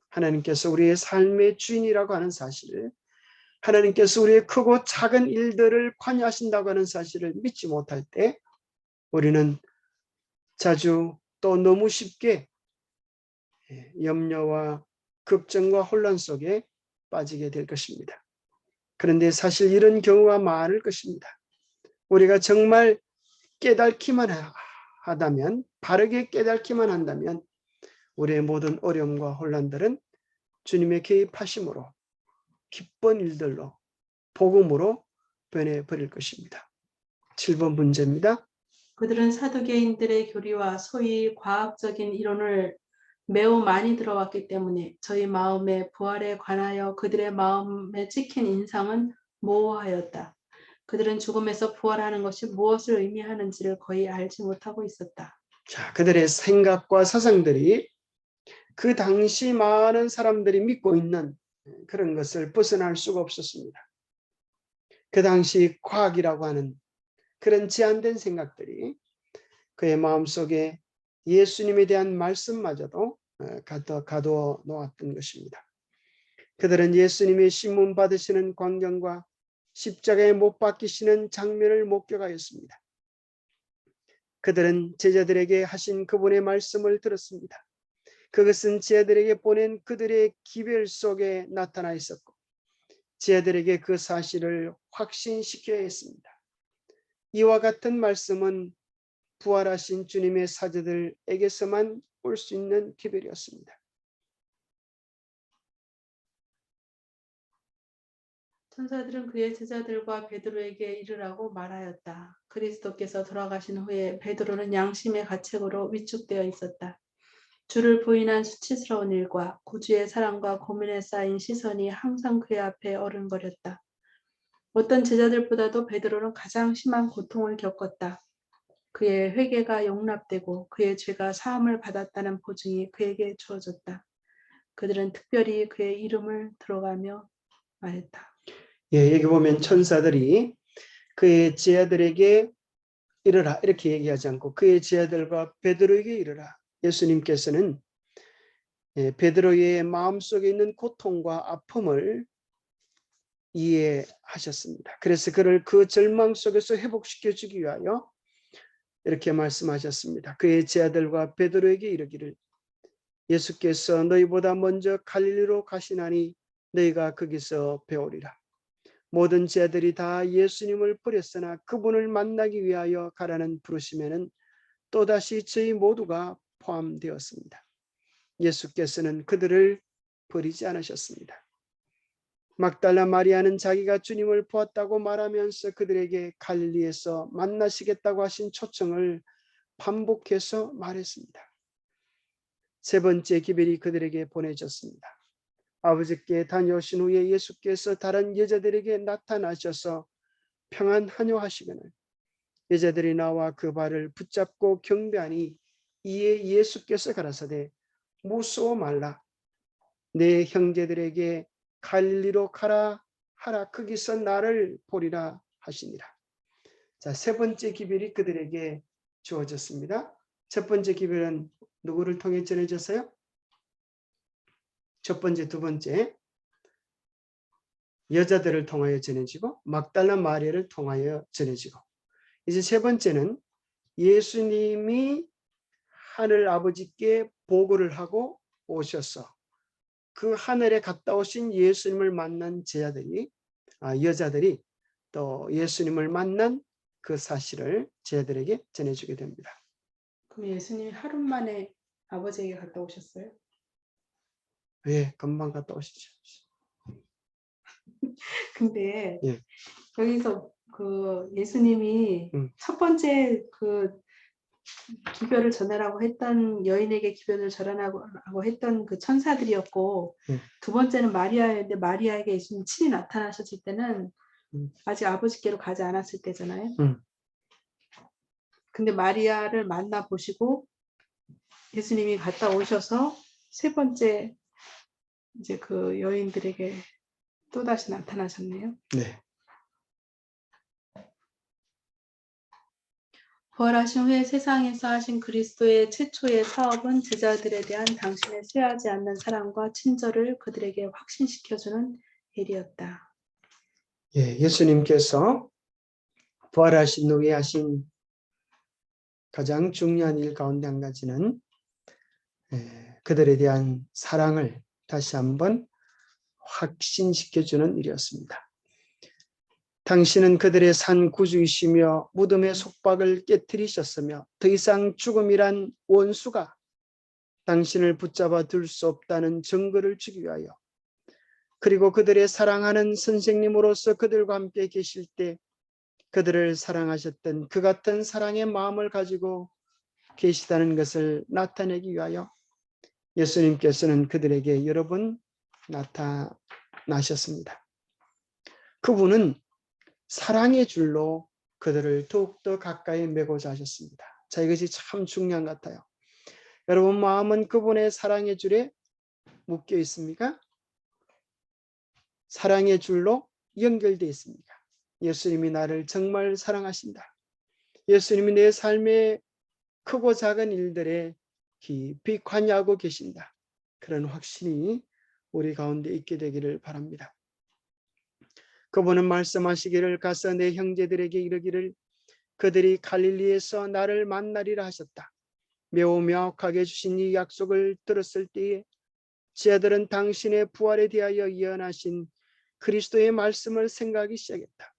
하나님께서 우리의 삶의 주인이라고 하는 사실을, 하나님께서 우리의 크고 작은 일들을 관여하신다고 하는 사실을 믿지 못할 때 우리는 자주 또 너무 쉽게 염려와 걱정과 혼란 속에 빠지게 될 것입니다. 그런데 사실 이런 경우가 많을 것입니다. 우리가 정말 깨닫기만 하다면, 바르게 깨닫기만 한다면 우리의 모든 어려움과 혼란들은 주님의 개입하심으로 기쁜 일들로 복음으로 변해버릴 것입니다. 7번 문제입니다. 그들은 사두개인들의 교리와 소위 과학적인 이론을 매우 많이 들어왔기 때문에 저희 마음의 부활에 관하여 그들의 마음에 찍힌 인상은 모호하였다. 그들은 죽음에서 부활하는 것이 무엇을 의미하는지를 거의 알지 못하고 있었다. 자, 그들의 생각과 사상들이 그 당시 많은 사람들이 믿고 있는 그런 것을 벗어날 수가 없었습니다. 그 당시 과학이라고 하는 그런 제한된 생각들이 그의 마음속에 예수님에 대한 말씀마저도 가두어 놓았던 것입니다. 그들은 예수님의 신문 받으시는 광경과 십자가에 못 박히시는 장면을 목격하였습니다. 그들은 제자들에게 하신 그분의 말씀을 들었습니다. 그것은 제자들에게 보낸 그들의 기별 속에 나타나 있었고 제자들에게 그 사실을 확신시켜야 했습니다. 이와 같은 말씀은 부활하신 주님의 사제들에게서만 올 수 있는 기별이었습니다. 천사들은 그의 제자들과 베드로에게 이르라고 말하였다. 그리스도께서 돌아가신 후에 베드로는 양심의 가책으로 위축되어 있었다. 주를 부인한 수치스러운 일과 구주의 사랑과 고민에 쌓인 시선이 항상 그의 앞에 어른거렸다. 어떤 제자들보다도 베드로는 가장 심한 고통을 겪었다. 그의 회개가 용납되고 그의 죄가 사함을 받았다는 보증이 그에게 주어졌다. 그들은 특별히 그의 이름을 들어가며 말했다. 예, 여기 보면 천사들이 그의 제자들에게 이르라 이렇게 얘기하지 않고 그의 제자들과 베드로에게 이르라. 예수님께서는 베드로의 마음속에 있는 고통과 아픔을 이해하셨습니다. 그래서 그를 그 절망 속에서 회복시켜 주기 위하여 이렇게 말씀하셨습니다. 그의 제자들과 베드로에게 이르기를 예수께서 너희보다 먼저 갈릴리로 가시나니 너희가 거기서 배우리라. 모든 제자들이 다 예수님을 버렸으나 그분을 만나기 위하여 가라는 부르심에는 또다시 저희 모두가 포함되었습니다. 예수께서는 그들을 버리지 않으셨습니다. 막달라 마리아는 자기가 주님을 보았다고 말하면서 그들에게 갈릴리에서 만나시겠다고 하신 초청을 반복해서 말했습니다. 세 번째 기별이 그들에게 보내졌습니다. 아버지께 다녀오신 후에 예수께서 다른 여자들에게 나타나셔서 평안하뇨 하시거늘 여자들이 나와 그 발을 붙잡고 경배하니 이에 예수께서 가라사대 무서워 말라 내 형제들에게 갈릴리로 가라 하라 거기서 나를 보리라 하시니라. 자, 세 번째 기별이 그들에게 주어졌습니다. 첫 번째 기별은 누구를 통해 전해졌어요? 첫 번째, 두 번째 여자들을 통하여 전해지고 막달라 마리아를 통하여 전해지고 이제 세 번째는 예수님이 하늘 아버지께 보고를 하고 오셔서 그 하늘에 갔다 오신 예수님을 만난 제자들이 여자들이 또 예수님을 만난 그 사실을 제자들에게 전해주게 됩니다. 그럼 예수님이 하루 만에 아버지에게 갔다 오셨어요? 예, 금방 갔다 오시죠. 근데 예. 여기서 그 예수님이 첫 번째 그 기별을 전하라고 했던 여인에게 기별을 전하라고 했던 그 천사들이었고 두 번째는 마리아였는데 마리아에게 예수님 친히 나타나셨을 때는 아직 아버지께로 가지 않았을 때잖아요. 근데 마리아를 만나 보시고 예수님이 갔다 오셔서 세 번째 이제 그 여인들에게 또 다시 나타나셨네요. 네. 부활하신 후에 세상에서 하신 그리스도의 최초의 사업은 제자들에 대한 당신의 쇠하지 않는 사랑과 친절을 그들에게 확신시켜주는 일이었다. 예, 예수님께서 부활하신 후에 하신 가장 중요한 일 가운데 한 가지는 그들에 대한 사랑을 다시 한번 확신시켜주는 일이었습니다. 당신은 그들의 산 구주이시며 무덤의 속박을 깨뜨리셨으며 더 이상 죽음이란 원수가 당신을 붙잡아 둘 수 없다는 증거를 주기 위하여 그리고 그들의 사랑하는 선생님으로서 그들과 함께 계실 때 그들을 사랑하셨던 그 같은 사랑의 마음을 가지고 계시다는 것을 나타내기 위하여 예수님께서는 그들에게 여러 번 나타나셨습니다. 그분은 사랑의 줄로 그들을 더욱더 가까이 메고자 하셨습니다. 자, 이것이 참 중요한 것 같아요. 여러분 마음은 그분의 사랑의 줄에 묶여 있습니까? 사랑의 줄로 연결되어 있습니까? 예수님이 나를 정말 사랑하신다. 예수님이 내 삶의 크고 작은 일들에 깊이 관여하고 계신다. 그런 확신이 우리 가운데 있게 되기를 바랍니다. 그분은 말씀하시기를 가서 내 형제들에게 이르기를 그들이 갈릴리에서 나를 만나리라 하셨다. 매우 명확하게 주신 이 약속을 들었을 때에 제자들은 당신의 부활에 대하여 예언하신 그리스도의 말씀을 생각하기 시작했다.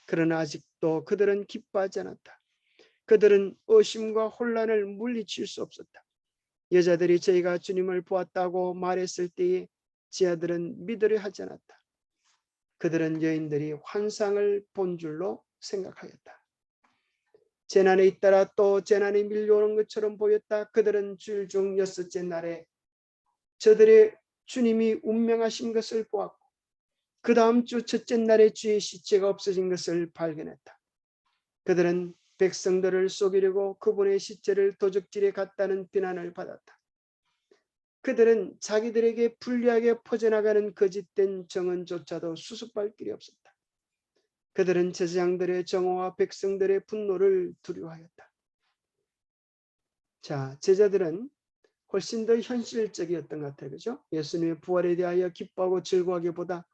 그러나 아직도 그들은 기뻐하지 않았다. 그들은 의심과 혼란을 물리칠 수 없었다. 여자들이 저희가 주님을 보았다고 말했을 때에 제자들은 믿으려 하지 않았다. 그들은 여인들이 환상을 본 줄로 생각하였다. 재난에 잇따라 또 재난이 밀려오는 것처럼 보였다. 그들은 주일 중 6째 날에 저들의 주님이 운명하신 것을 보았고 그 다음 주 첫째 날에 주의 시체가 없어진 것을 발견했다. 그들은 백성들을 속이려고 그분의 시체를 도적질에 갔다는 비난을 받았다. 그들은 자기들에게 불리하게 퍼져나가는 거짓된 정언조차도 수습할 길이 없었다. 그들은 제사장들의 정오와 백성들의 분노를 두려워하였다. 자, 제자들은 훨씬 더 현실적이었던 것 같아요. 그죠? 예수님의 부활에 대하여 기뻐하고 즐거워하기보다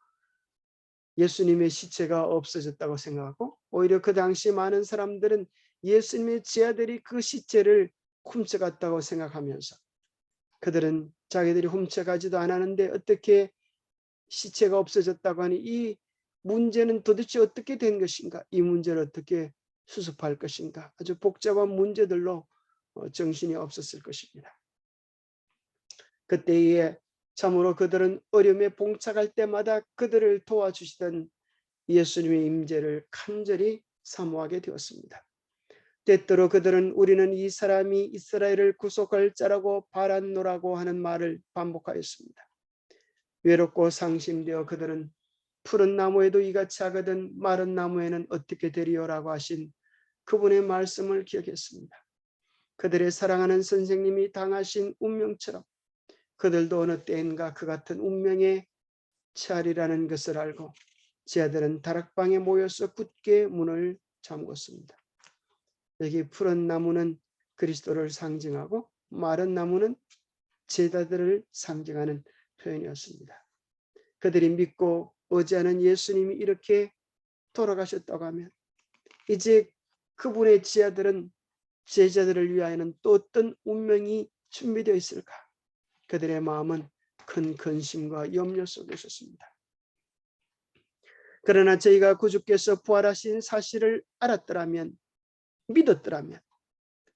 예수님의 시체가 없어졌다고 생각하고 오히려 그 당시 많은 사람들은 예수님의 제자들이 그 시체를 훔쳐갔다고 생각하면서 그들은 자기들이 훔쳐가지도 않았는데 어떻게 시체가 없어졌다고 하니 이 문제는 도대체 어떻게 된 것인가? 이 문제를 어떻게 수습할 것인가? 아주 복잡한 문제들로 정신이 없었을 것입니다. 그때에 참으로 그들은 어려움에 봉착할 때마다 그들을 도와주시던 예수님의 임재를 간절히 사모하게 되었습니다. 때때로 그들은 우리는 이 사람이 이스라엘을 구속할 자라고 바랐노라고 하는 말을 반복하였습니다. 외롭고 상심되어 그들은 푸른 나무에도 이같이 하거든 마른 나무에는 어떻게 되리요라고 하신 그분의 말씀을 기억했습니다. 그들의 사랑하는 선생님이 당하신 운명처럼 그들도 어느 때인가 그 같은 운명에 처하리라는 것을 알고 제자들은 다락방에 모여서 굳게 문을 잠궜습니다. 여기 푸른 나무는 그리스도를 상징하고 마른 나무는 제자들을 상징하는 표현이었습니다. 그들이 믿고 의지하는 예수님이 이렇게 돌아가셨다고 하면 이제 그분의 제자들을 위하여는 또 어떤 운명이 준비되어 있을까? 그들의 마음은 큰 근심과 염려 속에 있었습니다. 그러나 저희가 구주께서 부활하신 사실을 알았더라면, 믿었더라면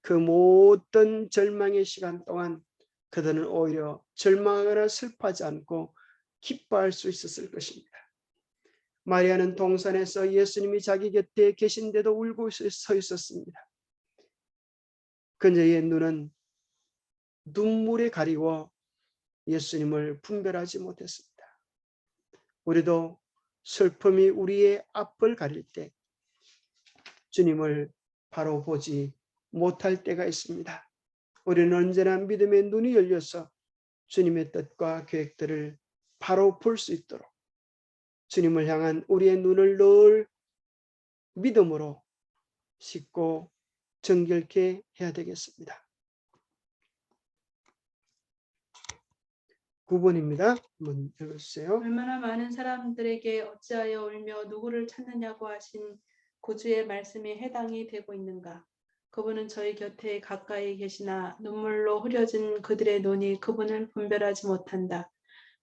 그 모든 절망의 시간 동안 그들은 오히려 절망하거나 슬퍼하지 않고 기뻐할 수 있었을 것입니다. 마리아는 동산에서 예수님이 자기 곁에 계신데도 울고 서 있었습니다. 그녀의 눈은 눈물에 가리워 예수님을 분별하지 못했습니다. 우리도 슬픔이 우리의 앞을 가릴 때 주님을 바로 보지 못할 때가 있습니다. 우리는 언제나 믿음의 눈이 열려서 주님의 뜻과 계획들을 바로 볼 수 있도록 주님을 향한 우리의 눈을 늘 믿음으로 씻고 정결케 해야 되겠습니다. 9번입니다. 한번 읽어주세요. 얼마나 많은 사람들에게 어찌하여 울며 누구를 찾느냐고 하신 구주의 말씀에 해당이 되고 있는가. 그분은 저희 곁에 가까이 계시나 눈물로 흐려진 그들의 눈이 그분을 분별하지 못한다.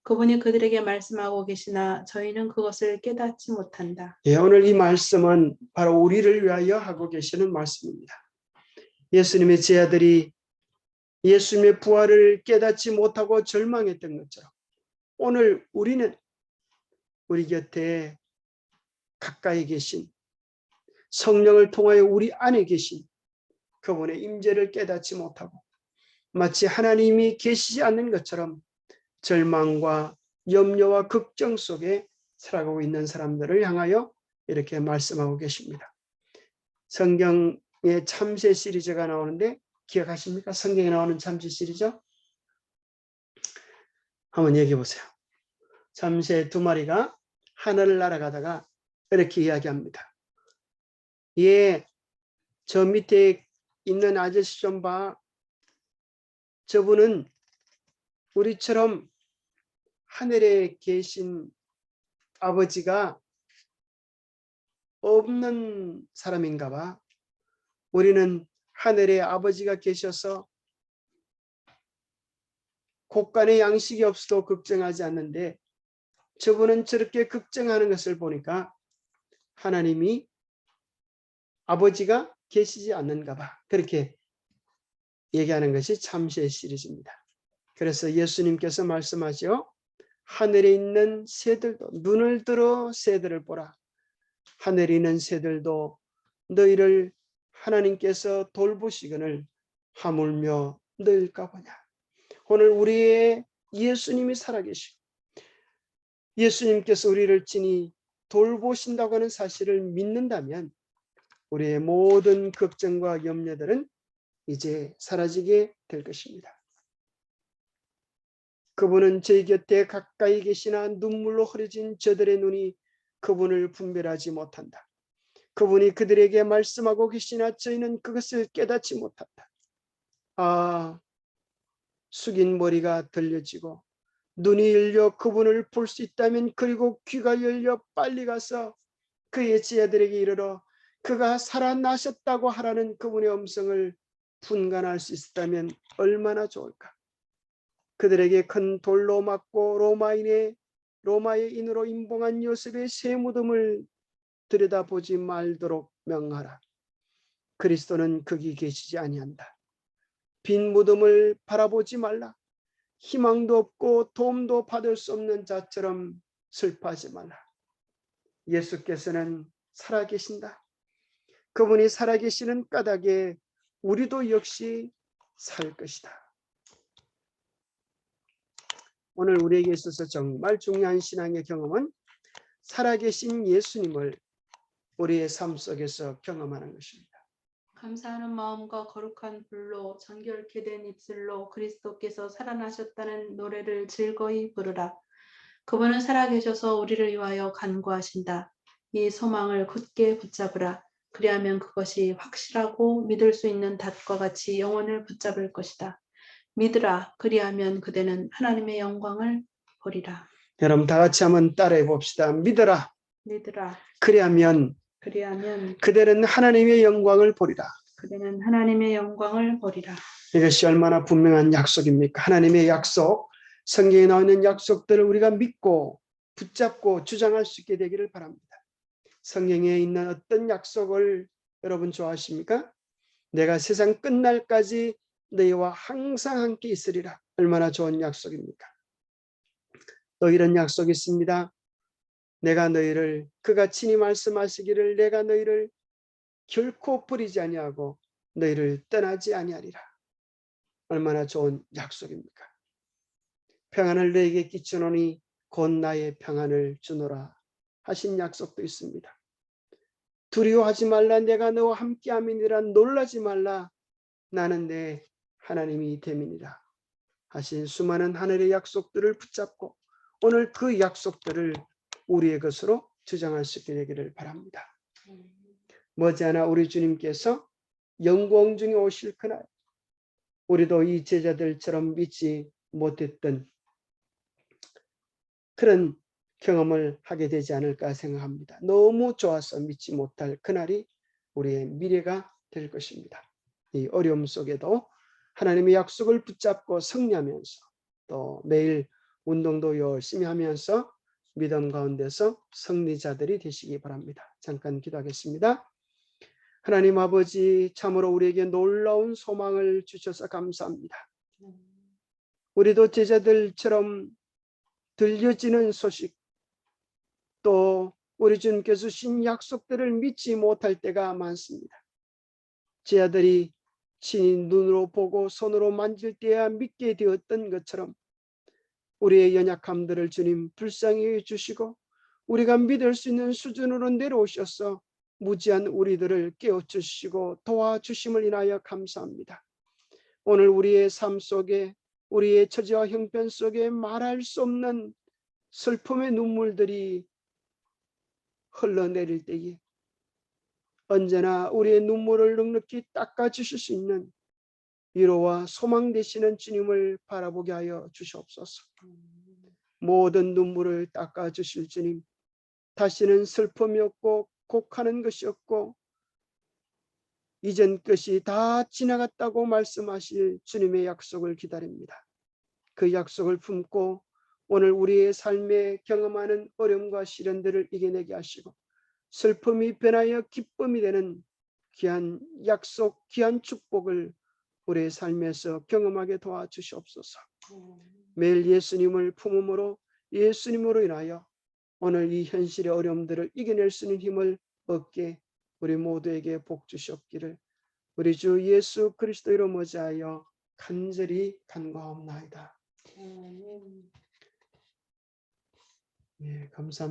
그분이 그들에게 말씀하고 계시나 저희는 그것을 깨닫지 못한다. 예, 오늘 이 말씀은 바로 우리를 위하여 하고 계시는 말씀입니다. 예수님의 제자들이 예수님의 부활을 깨닫지 못하고 절망했던 것처럼 오늘 우리는 우리 곁에 가까이 계신 성령을 통하여 우리 안에 계신 그분의 임재를 깨닫지 못하고 마치 하나님이 계시지 않는 것처럼 절망과 염려와 걱정 속에 살아가고 있는 사람들을 향하여 이렇게 말씀하고 계십니다. 성경에 참새 시리즈가 나오는데 기억하십니까? 성경에 나오는 참새 시리즈? 한번 얘기해 보세요. 참새 두 마리가 하늘을 날아가다가 이렇게 이야기합니다. 저 밑에 있는 아저씨 좀 봐. 저분은 우리처럼 하늘에 계신 아버지가 없는 사람인가 봐. 우리는 하늘에 아버지가 계셔서 곳간에 양식이 없어도 걱정하지 않는데 저분은 저렇게 걱정하는 것을 보니까 하나님이 아버지가 계시지 않는가 봐. 그렇게 얘기하는 것이 참새 시리즈입니다. 그래서 예수님께서 말씀하죠. 하늘에 있는 새들도 눈을 들어 새들을 보라. 하늘에 있는 새들도 너희를 하나님께서 돌보시거늘 하물며 너희일까 보냐. 오늘 우리의 예수님이 살아계시고 예수님께서 우리를 친히 돌보신다고 하는 사실을 믿는다면 우리의 모든 걱정과 염려들은 이제 사라지게 될 것입니다. 그분은 저희 곁에 가까이 계시나 눈물로 흐려진 저들의 눈이 그분을 분별하지 못한다. 그분이 그들에게 말씀하고 계시나 저희는 그것을 깨닫지 못한다. 아, 숙인 머리가 들려지고 눈이 열려 그분을 볼 수 있다면, 그리고 귀가 열려 빨리 가서 그의 제자들에게 이르러 그가 살아나셨다고 하라는 그분의 음성을 분간할 수 있었다면 얼마나 좋을까. 그들에게 큰 돌로 맞고 로마의 인으로 임봉한 요셉의 새 무덤을 들여다보지 말도록 명하라. 그리스도는 거기 계시지 아니한다. 빈 무덤을 바라보지 말라. 희망도 없고 도움도 받을 수 없는 자처럼 슬퍼하지 말라. 예수께서는 살아계신다. 그분이 살아계시는 까닭에 우리도 역시 살 것이다. 오늘 우리에게 있어서 정말 중요한 신앙의 경험은 살아계신 예수님을 우리의 삶 속에서 경험하는 것입니다. 감사하는 마음과 거룩한 불로 정결케 된 입술로 그리스도께서 살아나셨다는 노래를 즐거이 부르라. 그분은 살아계셔서 우리를 위하여 간구하신다. 이 소망을 굳게 붙잡으라. 그리하면 그것이 확실하고 믿을 수 있는 닷과 같이 영혼을 붙잡을 것이다. 믿으라. 그리하면 그대는 하나님의 영광을 보리라. 여러분 다 같이 한번 따라해 봅시다. 믿어라. 믿으라. 그리하면 그대는 하나님의 영광을 보리라. 그대는 하나님의 영광을 보리라. 이것이 얼마나 분명한 약속입니까? 하나님의 약속, 성경에 나와 있는 약속들을 우리가 믿고 붙잡고 주장할 수 있게 되기를 바랍니다. 성경에 있는 어떤 약속을 여러분 좋아하십니까? 내가 세상 끝날까지 너희와 항상 함께 있으리라. 얼마나 좋은 약속입니까? 또 이런 약속이 있습니다. 내가 너희를, 그가 친히 말씀하시기를 내가 너희를 결코 버리지 아니하고 너희를 떠나지 아니하리라. 얼마나 좋은 약속입니까? 평안을 너에게 끼쳐노니 곧 나의 평안을 주노라 하신 약속도 있습니다. 두려워하지 말라. 내가 너와 함께함이니라. 놀라지 말라. 나는 내 하나님이 됨이니라 하신 수많은 하늘의 약속들을 붙잡고 오늘 그 약속들을 우리의 것으로 주장할 수 있게 되기를 바랍니다. 머지않아 우리 주님께서 영광 중에 오실 그날, 우리도 이 제자들처럼 믿지 못했던 그런 경험을 하게 되지 않을까 생각합니다. 너무 좋아서 믿지 못할 그날이 우리의 미래가 될 것입니다. 이 어려움 속에도 하나님의 약속을 붙잡고 승리하면서 또 매일 운동도 열심히 하면서 믿음 가운데서 승리자들이 되시기 바랍니다. 잠깐 기도하겠습니다. 하나님 아버지, 참으로 우리에게 놀라운 소망을 주셔서 감사합니다. 우리도 제자들처럼 들려지는 소식, 또 우리 주님께서 주신 약속들을 믿지 못할 때가 많습니다. 제자들이 친히 눈으로 보고 손으로 만질 때야 믿게 되었던 것처럼 우리의 연약함들을 주님 불쌍히 해주시고 우리가 믿을 수 있는 수준으로 내려오셔서 무지한 우리들을 깨워주시고 도와주심을 인하여 감사합니다. 오늘 우리의 삶 속에 우리의 처지와 형편 속에 말할 수 없는 슬픔의 눈물들이 흘러내릴 때에 언제나 우리의 눈물을 넉넉히 닦아주실 수 있는 위로와 소망 되시는 주님을 바라보게 하여 주시옵소서. 모든 눈물을 닦아주실 주님, 다시는 슬픔이 없고 곡하는 것이 없고 이전 것이 다 지나갔다고 말씀하실 주님의 약속을 기다립니다. 그 약속을 품고 오늘 우리의 삶에 경험하는 어려움과 시련들을 이겨내게 하시고 슬픔이 변하여 기쁨이 되는 귀한 약속, 귀한 축복을 우리의 삶에서 경험하게 도와주시옵소서. 매일 예수님을 품음으로 예수님으로 인하여 오늘 이 현실의 어려움들을 이겨낼 수 있는 힘을 얻게 우리 모두에게 복 주시옵기를 우리 주 예수 그리스도 이름 의지하여 간절히 간구하옵나이다. 예, 감사합니다.